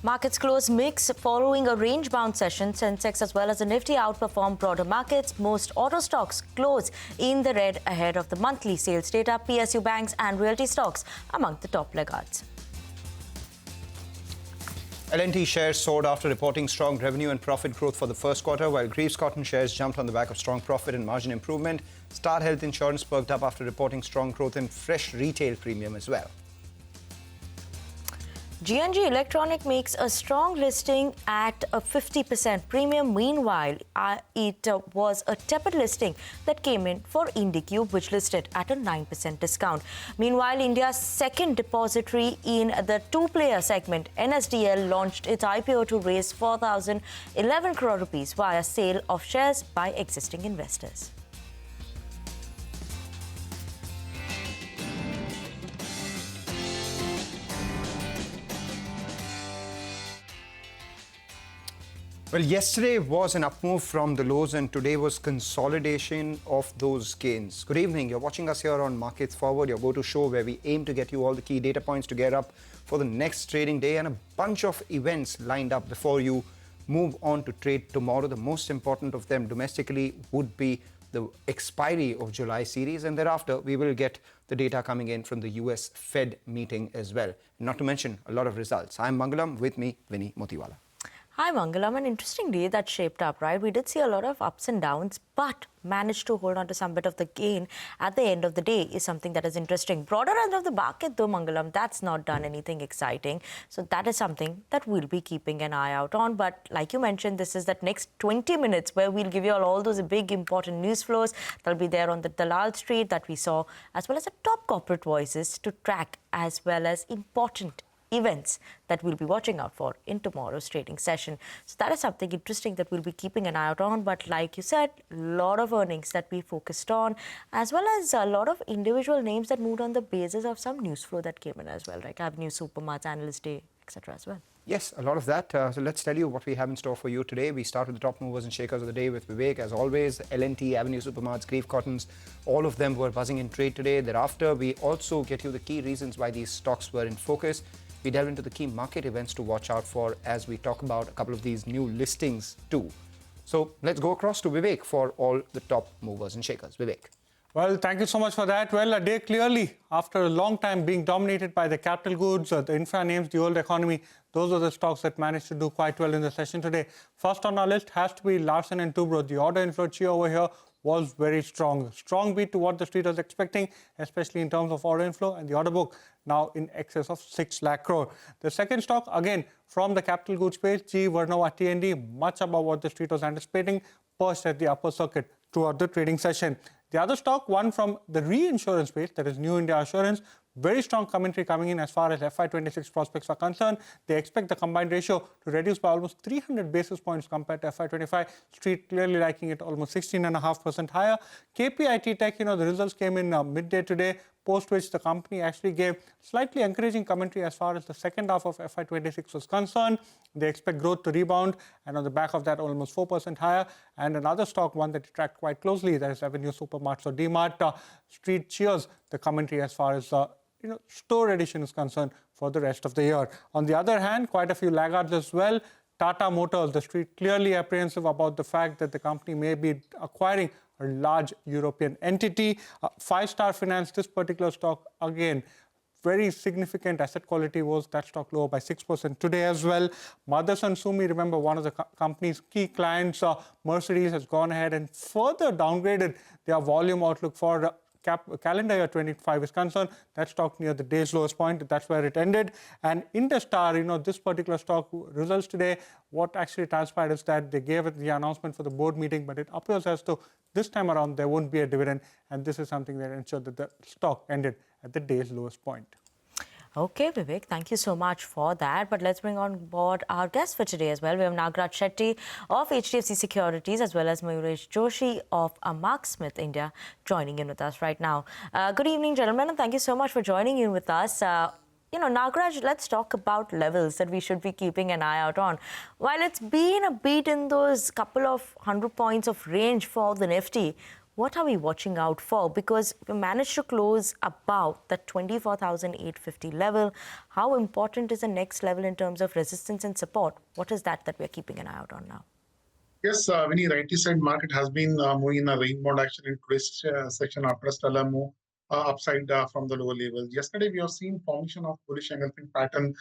Markets closed mixed following a range-bound session. Sensex as well as the Nifty outperformed broader markets. Most auto stocks closed in the red ahead of the monthly sales data. PSU banks and realty stocks among the top laggards. L&T shares soared after reporting strong revenue and profit growth for the first quarter, while Greaves Cotton shares jumped on the back of strong profit and margin improvement. Star Health Insurance perked up after reporting strong growth in fresh retail premium as well. GNG Electronics makes a strong listing at a 50% premium. Meanwhile, it was a tepid listing that came in for IndiCube, which listed at a 9% discount. Meanwhile, India's second depository in the two-player segment, NSDL, launched its IPO to raise 4,011 crore rupees via sale of shares by existing investors. Well, yesterday was an up move from the lows and today was consolidation of those gains. Good evening. You're watching us here on Markets Forward, your go-to show where we aim to get you all the key data points to get up for the next trading day and a bunch of events lined up before you move on to trade tomorrow. The most important of them domestically would be the expiry of July series, and thereafter we will get the data coming in from the US Fed meeting as well. Not to mention a lot of results. I'm Mangalam, with me, Vinny Motiwala. Hi, Mangalam. An interesting day that shaped up, right? We did see a lot of ups and downs, but managed to hold on to some bit of the gain at the end of the day is something that is interesting. Broader end of the market, though, Mangalam, that's not done anything exciting. So that is something that we'll be keeping an eye out on. But like you mentioned, this is that next 20 minutes where we'll give you all those big, important news flows that'll be there on the Dalal Street that we saw, as well as the top corporate voices to track, as well as important events that we'll be watching out for in tomorrow's trading session. So that is something interesting that we'll be keeping an eye out on. But like you said, a lot of earnings that we focused on, as well as a lot of individual names that moved on the basis of some news flow that came in as well, like Avenue Supermarts, Analyst Day, etc. as well. Yes, a lot of that. So let's tell you what we have in store for you today. We start with the top movers and shakers of the day with Vivek. As always, L&T, Avenue Supermarts, Greaves Cottons, all of them were buzzing in trade today. Thereafter, we also get you the key reasons why these stocks were in focus. We delve into the key market events to watch out for as we talk about a couple of these new listings too. So let's go across to Vivek for all the top movers and shakers. Vivek. Well, thank you so much for that. Well, a day clearly after a long time being dominated by the capital goods, the infra names, the old economy. Those are the stocks that managed to do quite well in the session today. First on our list has to be Larsen & Toubro. The order inflow cheer over here was very strong. Strong beat to what the street was expecting, especially in terms of order inflow, and the order book now in excess of 6 lakh crore. The second stock, again, from the capital goods space, GE Vernova T&D, much above what the street was anticipating, perched at the upper circuit throughout the trading session. The other stock, one from the reinsurance space, that is New India Assurance, very strong commentary coming in as far as FY26 prospects are concerned. They expect the combined ratio to reduce by almost 300 basis points compared to FY25. Street clearly liking it almost 16.5% higher. KPIT Tech, the results came in midday today, post which the company actually gave slightly encouraging commentary as far as the second half of FY26 was concerned. They expect growth to rebound, and on the back of that, almost 4% higher. And another stock, one that you track quite closely, that is Avenue Supermarts or DMart. Street cheers the commentary as far as store addition is concerned for the rest of the year. On the other hand, quite a few laggards as well. Tata Motors, the street clearly apprehensive about the fact that the company may be acquiring a large European entity. Five-Star Finance, this particular stock, again, very significant asset quality was that stock lower by 6% today as well. Motherson Sumi, remember one of the company's key clients, Mercedes, has gone ahead and further downgraded their volume outlook for calendar year 25 is concerned. That stock near the day's lowest point, that's where it ended. And Industar, this particular stock results today, what actually transpired is that they gave it the announcement for the board meeting, but it appears as though this time around there won't be a dividend, and this is something that ensured that the stock ended at the day's lowest point. Okay, Vivek, thank you so much for that. But let's bring on board our guests for today as well. We have Nagraj Shetty of HDFC Securities, as well as Mayuresh Joshi of Mark Smith India, joining in with us right now. Good evening, gentlemen, and thank you so much for joining in with us. Nagraj, let's talk about levels that we should be keeping an eye out on. While it's been a beat in those couple of 100 points of range for the Nifty, what are we watching out for? Because we managed to close above the 24,850 level. How important is the next level in terms of resistance and support? What is that we're keeping an eye out on now? Yes, Vinny rightly said, market has been moving in a range-bound action in today's section after a stellar move upside from the lower levels. Yesterday, we have seen formation of bullish engulfing pattern,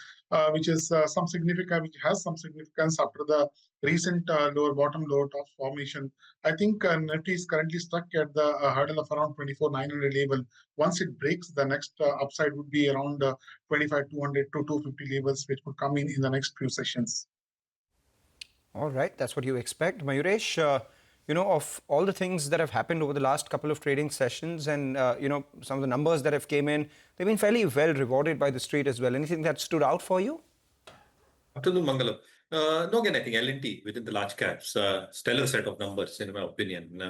which has some significance after the recent lower bottom, lower top formation. I think Nifty is currently stuck at the hurdle of around 24,900 level. Once it breaks, the next upside would be around 25,200 to 250 levels, which would come in the next few sessions. All right, that's what you expect. Mayuresh, of all the things that have happened over the last couple of trading sessions and, some of the numbers that have came in, they've been fairly well rewarded by the street as well. Anything that stood out for you? Afternoon, Mangalam. No, again, I think L&T within the large caps, stellar set of numbers in my opinion.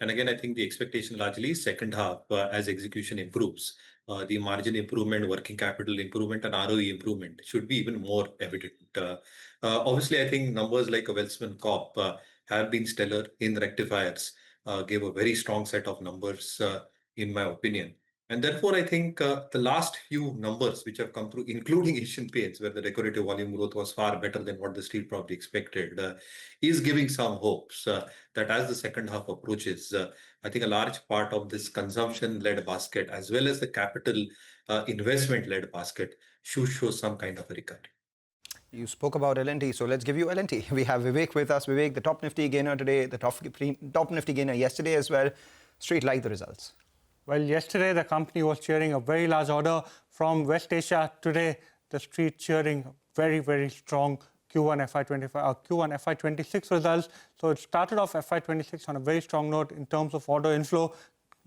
And again, I think the expectation largely is second half as execution improves. The margin improvement, working capital improvement, and ROE improvement should be even more evident. Obviously, I think numbers like a Welspun Corp have been stellar in rectifiers, gave a very strong set of numbers in my opinion. And therefore, I think the last few numbers which have come through, including Asian Paints, where the decorative volume growth was far better than what the street probably expected, is giving some hopes that as the second half approaches, I think a large part of this consumption-led basket, as well as the capital investment-led basket, should show some kind of a recovery. You spoke about L&T, so let's give you L&T. We have Vivek with us. Vivek, the top Nifty gainer today, the top Nifty gainer yesterday as well. Street like the results. Well, yesterday the company was cheering a very large order from West Asia. Today, the street cheering very, very strong Q1 FY26 results. So it started off FY26 on a very strong note in terms of order inflow,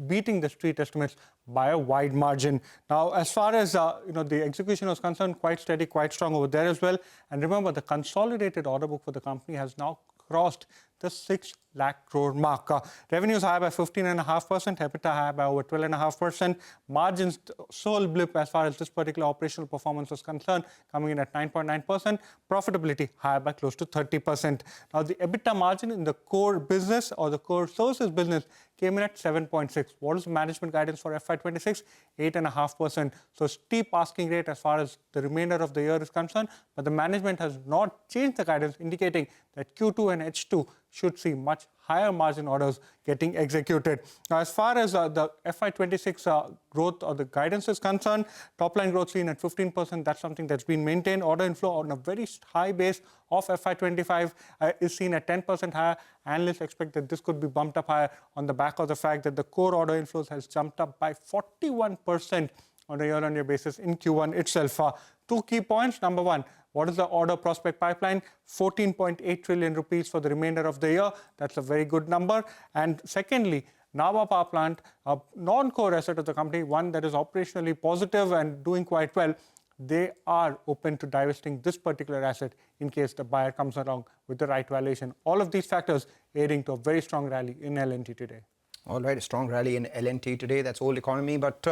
beating the street estimates by a wide margin. Now, as far as the execution was concerned, quite steady, quite strong over there as well. And remember, the consolidated order book for the company has now crossed the 6 lakh crore mark. Revenues high by 15.5%, EBITDA high by over 12.5%. Margins sole blip as far as this particular operational performance was concerned, coming in at 9.9%. Profitability high by close to 30%. Now, the EBITDA margin in the core business or the core services business came in at 7.6. What is the management guidance for FY26? 8.5%. So steep asking rate as far as the remainder of the year is concerned, but the management has not changed the guidance, indicating that Q2 and H2 should see much higher margin orders getting executed. Now, as far as the FY26 growth or the guidance is concerned, top line growth seen at 15%. That's something that's been maintained. Order inflow on a very high base of FY25 is seen at 10% higher. Analysts expect that this could be bumped up higher on the back of the fact that the core order inflows has jumped up by 41% on a year-on-year basis in Q1 itself. Two key points. Number one, what is the order prospect pipeline? 14.8 trillion rupees for the remainder of the year. That's a very good number. And secondly, Nabha Power Plant, a non-core asset of the company, one that is operationally positive and doing quite well, they are open to divesting this particular asset in case the buyer comes along with the right valuation. All of these factors aiding to a very strong rally in L&T today. All right, a strong rally in L&T today. That's old economy. But,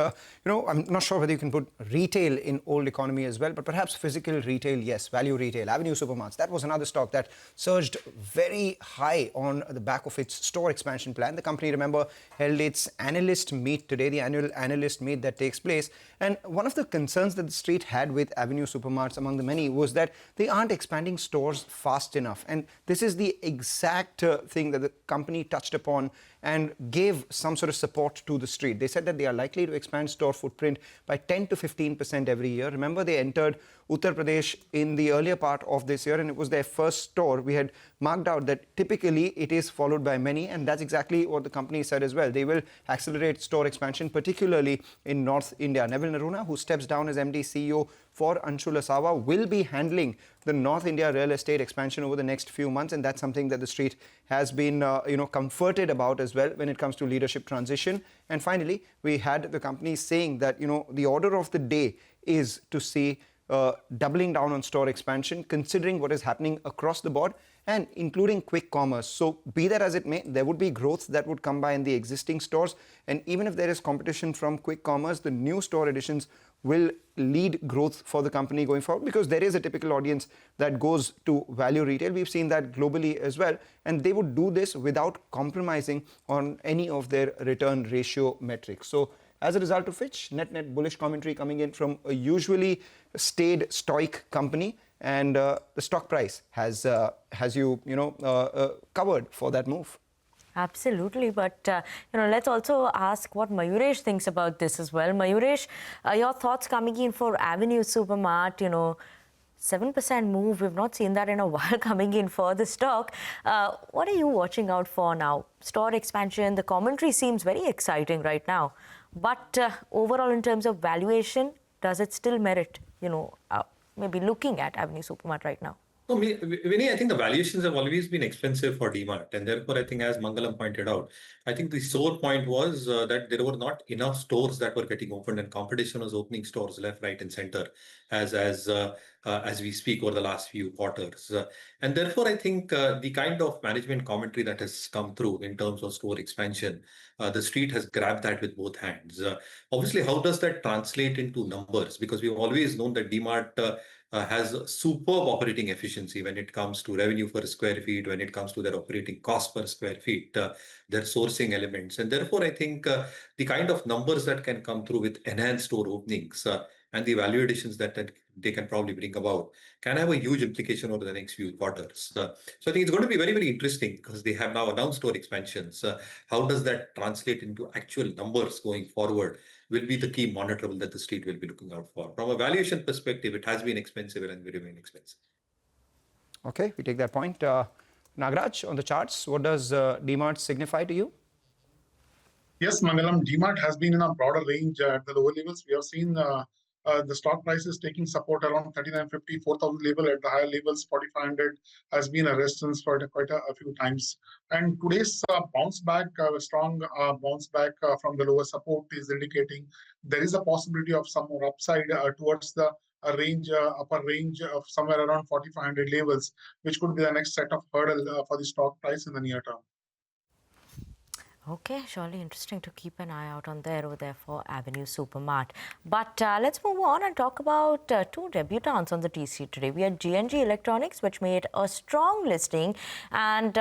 I'm not sure whether you can put retail in old economy as well, but perhaps physical retail, yes, value retail. Avenue Supermarts, that was another stock that surged very high on the back of its store expansion plan. The company, remember, held its analyst meet today, the annual analyst meet that takes place. And one of the concerns that the street had with Avenue Supermarts, among the many, was that they aren't expanding stores fast enough. And this is the exact thing that the company touched upon and gave some sort of support to the street. They said that they are likely to expand store footprint by 10 to 15% every year. Remember, they entered Uttar Pradesh in the earlier part of this year, and it was their first store. We had marked out that typically it is followed by many, and that's exactly what the company said as well. They will accelerate store expansion, particularly in North India. Neville Naruna, who steps down as MD CEO for Anshul Asawa, will be handling the North India real estate expansion over the next few months, and that's something that the street has been, comforted about as well when it comes to leadership transition. And finally, we had the company saying that, the order of the day is to see doubling down on store expansion, considering what is happening across the board and including quick commerce. So be that as it may, there would be growth that would come by in the existing stores. And even if there is competition from quick commerce, the new store additions will lead growth for the company going forward, because there is a typical audience that goes to value retail. We've seen that globally as well. And they would do this without compromising on any of their return ratio metrics. So as a result of which, net bullish commentary coming in from a usually staid, stoic company. And the stock price has you covered for that move. Absolutely, but let's also ask what Mayuresh thinks about this as well. Mayuresh, your thoughts coming in for Avenue Supermart, 7% move, we've not seen that in a while coming in for the stock. What are you watching out for now? Store expansion, the commentary seems very exciting right now. But overall, in terms of valuation, does it still merit, maybe looking at Avenue Supermart right now? No, Vinny, I think the valuations have always been expensive for DMart. And therefore, I think as Mangalam pointed out, I think the sore point was that there were not enough stores that were getting opened, and competition was opening stores left, right, and center as we speak over the last few quarters. And therefore, I think the kind of management commentary that has come through in terms of store expansion, the street has grabbed that with both hands. Obviously, how does that translate into numbers? Because we've always known that DMart has superb operating efficiency when it comes to revenue per square feet, when it comes to their operating cost per square feet, their sourcing elements. And therefore, I think the kind of numbers that can come through with enhanced store openings and the value additions that they can probably bring about can have a huge implication over the next few quarters. So I think it's going to be very, very interesting because they have now announced store expansions. How does that translate into actual numbers going forward will be the key monitorable that the street will be looking out for. From a valuation perspective, it has been expensive and will remain expensive. Okay, we take that point. Nagraj, on the charts, what does DMart signify to you? Yes, Mangalam, DMart has been in a broader range at the lower levels. We have seen the stock prices taking support around 3950, 4000 level. At the higher levels, 4500 has been a resistance for quite a few times. And today's bounce back, strong bounce back from the lower support is indicating there is a possibility of some more upside towards the upper range of somewhere around 4500 levels, which could be the next set of hurdle for the stock price in the near term. Okay, surely interesting to keep an eye out on there over there for Avenue Supermart. But let's move on and talk about two debutants on the TC today. We had GNG Electronics, which made a strong listing, and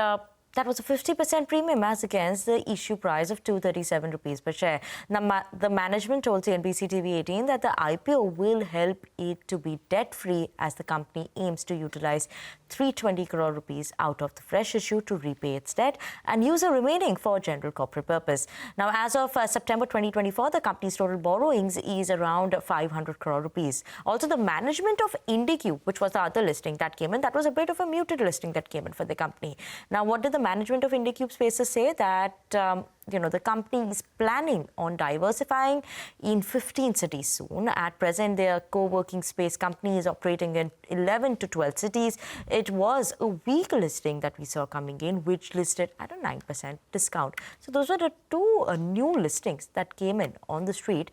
that was a 50% premium as against the issue price of 237 rupees per share. Now, the management told CNBC-TV18 that the IPO will help it to be debt-free as the company aims to utilize 320 crore rupees out of the fresh issue to repay its debt and use the remaining for general corporate purpose. Now, as of September 2024, the company's total borrowings is around 500 crore rupees. Also, the management of IndiCube, which was the other listing that came in, that was a bit of a muted listing that came in for the company. Now, what did the management of IndiCube Spaces say? That the company is planning on diversifying in 15 cities soon. At present, their co-working space company is operating in 11 to 12 cities. It was a weak listing that we saw coming in, which listed at a 9% discount. So those were the two new listings that came in on the street.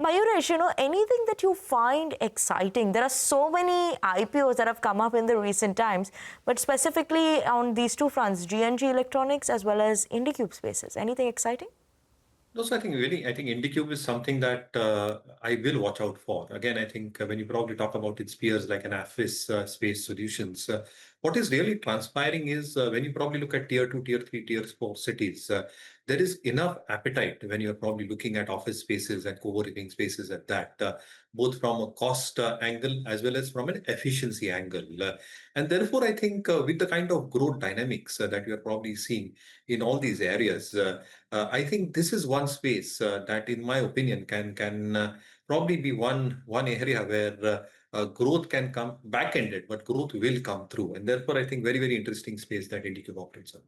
Mayuresh, anything that you find exciting? There are so many IPOs that have come up in the recent times, but specifically on these two fronts, GNG Electronics as well as IndiCube Spaces. Anything exciting? No, so I think IndiCube is something that I will watch out for. Again, I think when you probably talk about its peers like an Office Space Solutions, what is really transpiring is when you probably look at tier 2, tier 3, tier 4 cities, there is enough appetite when you're probably looking at office spaces and co-working spaces at that, both from a cost angle as well as from an efficiency angle. And therefore, I think with the kind of growth dynamics that you're probably seeing in all these areas, I think this is one space that, in my opinion, can probably be one area where growth can come back-ended, but growth will come through. And therefore, I think very, very interesting space that IndiCube operates on.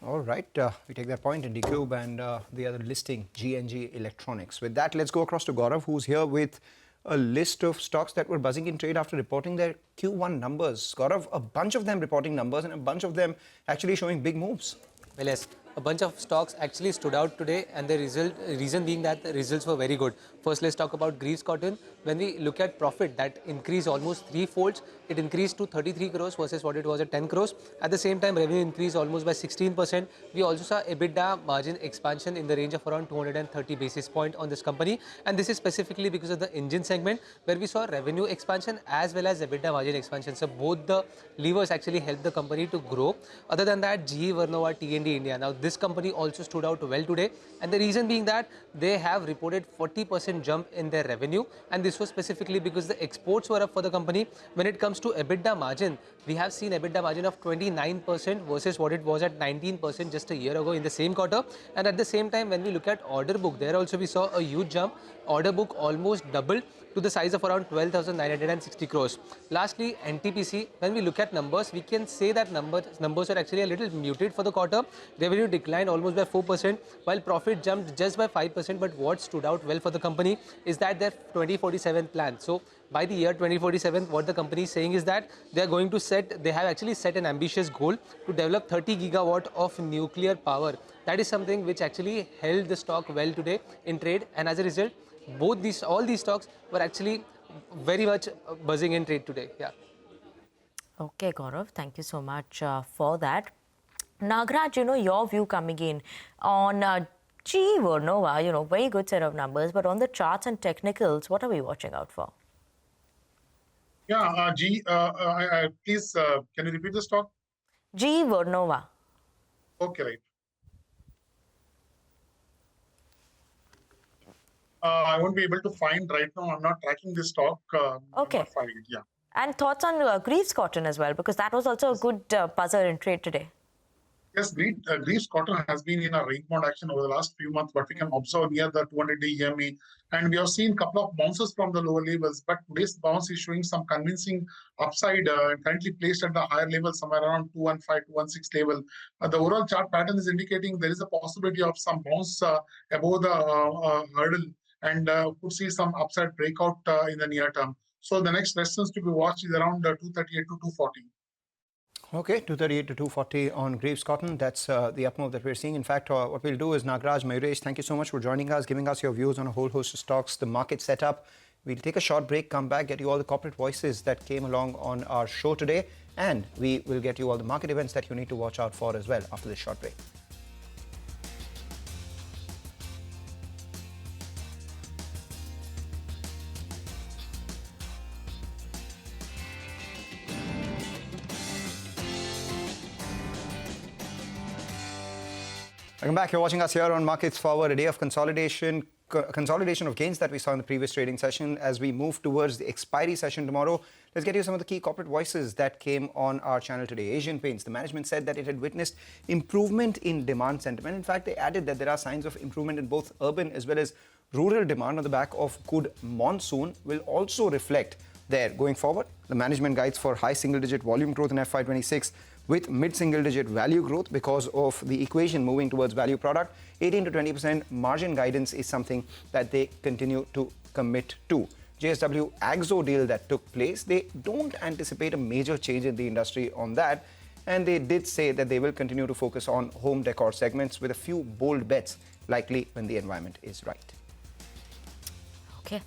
All right, we take that point, IndiCube and the other listing, GNG Electronics. With that, let's go across to Gaurav, who's here with a list of stocks that were buzzing in trade after reporting their Q1 numbers. Gaurav, a bunch of them reporting numbers and a bunch of them actually showing big moves. Well, yes, a bunch of stocks actually stood out today, and the reason being that the results were very good. First, let's talk about Greaves Cotton. When we look at profit, that increased almost threefold. It increased to 33 crores versus what it was at 10 crores. At the same time, revenue increased almost by 16%. We also saw EBITDA margin expansion in the range of around 230 basis points on this company, and this is specifically because of the engine segment, where we saw revenue expansion as well as EBITDA margin expansion. So both the levers actually helped the company to grow. Other than that, GE Vernova, T&D India. Now this company also stood out well today, and the reason being that they have reported 40% jump in their revenue, and this was specifically because the exports were up for the company. When it comes to EBITDA margin, we have seen EBITDA margin of 29% versus what it was at 19% just a year ago in the same quarter. And at the same time, when we look at order book, there also we saw a huge jump. Order book almost doubled to the size of around 12,960 crores. Lastly, NTPC, when we look at numbers, we can say that numbers are actually a little muted for the quarter. Revenue declined almost by 4%, while profit jumped just by 5%. But what stood out well for the company is that their 2047 plan. So by the year 2047, what the company is saying is that they have actually set an ambitious goal to develop 30 gigawatt of nuclear power. That is something which actually held the stock well today in trade, and as a result, all these stocks were actually very much buzzing in trade today. Yeah. Okay, Gaurav, thank you so much for that. Nagraj, your view coming in on GE Vernova, very good set of numbers, but on the charts and technicals, what are we watching out for? Yeah, please, can you repeat the stock? GE Vernova. Okay, right. I won't be able to find right now. I'm not tracking this stock. Okay. I'm not finding it, yeah. And thoughts on Greaves Cotton as well, because that was also a good buzzer in trade today. Yes, Greaves Cotton has been in a range-bound action over the last few months, but we can observe near the 200-day EMA, and we have seen a couple of bounces from the lower levels, but today's bounce is showing some convincing upside, currently placed at the higher level, somewhere around 215, 216 level. The overall chart pattern is indicating there is a possibility of some bounce above the hurdle, and could see some upside breakout in the near term. So the next resistance to be watched is around 238 to 240. Okay, 238 to 240 on Greaves Cotton. That's the up move that we're seeing. In fact, what we'll do is, Nagraj, Mayuresh, thank you so much for joining us, giving us your views on a whole host of stocks, the market setup. We'll take a short break, come back, get you all the corporate voices that came along on our show today, and we will get you all the market events that you need to watch out for as well after this short break. Welcome back. You're watching us here on Markets Forward, a day of consolidation of gains that we saw in the previous trading session. As we move towards the expiry session tomorrow, let's get you some of the key corporate voices that came on our channel today. Asian Paints, the management said that it had witnessed improvement in demand sentiment. In fact, they added that there are signs of improvement in both urban as well as rural demand on the back of good monsoon will also reflect there going forward. The management guides for high single-digit volume growth in FY26 with mid-single-digit value growth because of the equation moving towards value product. 18 to 20% margin guidance is something that they continue to commit to. JSW Axo deal that took place, they don't anticipate a major change in the industry on that, and they did say that they will continue to focus on home decor segments with a few bold bets likely when the environment is right. Okay.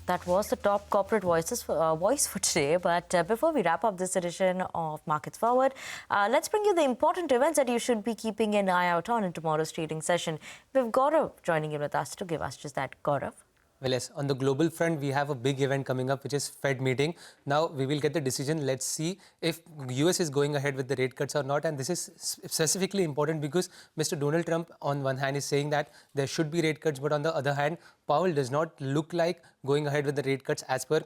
That was the top corporate voice for today. But before we wrap up this edition of Markets Forward, let's bring you the important events that you should be keeping an eye out on in tomorrow's trading session. We've Gaurav joining in with us to give us just that. Gaurav. Well, yes, on the global front, we have a big event coming up, which is Fed meeting. Now, we will get the decision. Let's see if US is going ahead with the rate cuts or not. And this is specifically important because Mr. Donald Trump, on one hand, is saying that there should be rate cuts. But on the other hand, Powell does not look like going ahead with the rate cuts as per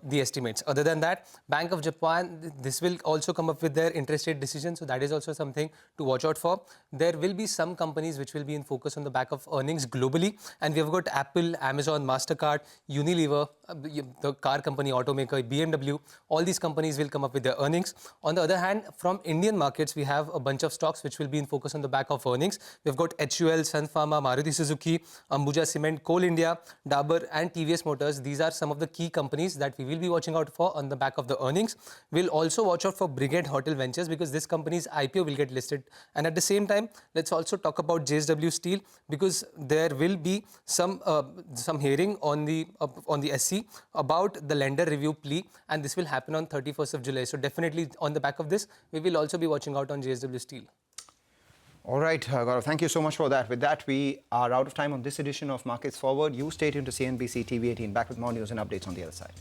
the estimates. Other than that, Bank of Japan, this will also come up with their interest rate decision. So that is also something to watch out for. There will be some companies which will be in focus on the back of earnings globally. And we have got Apple, Amazon, MasterCard, Unilever, the car company, automaker, BMW, all these companies will come up with their earnings. On the other hand, from Indian markets, we have a bunch of stocks which will be in focus on the back of earnings. We've got HUL, Sun Pharma, Maruti Suzuki, Ambuja Cement, Coal India, Dabur and TVS Motors. These are some of the key companies that we will be watching out for on the back of the earnings. We'll also watch out for Brigade Hotel Ventures because this company's IPO will get listed. And at the same time, let's also talk about JSW Steel because there will be some hearing on the SC about the lender review plea, and this will happen on 31st of July. So definitely on the back of this, we will also be watching out on JSW Steel. All right, Gaurav, thank you so much for that. With that, we are out of time on this edition of Markets Forward. You stay tuned to CNBC TV18. Back with more news and updates on the other side.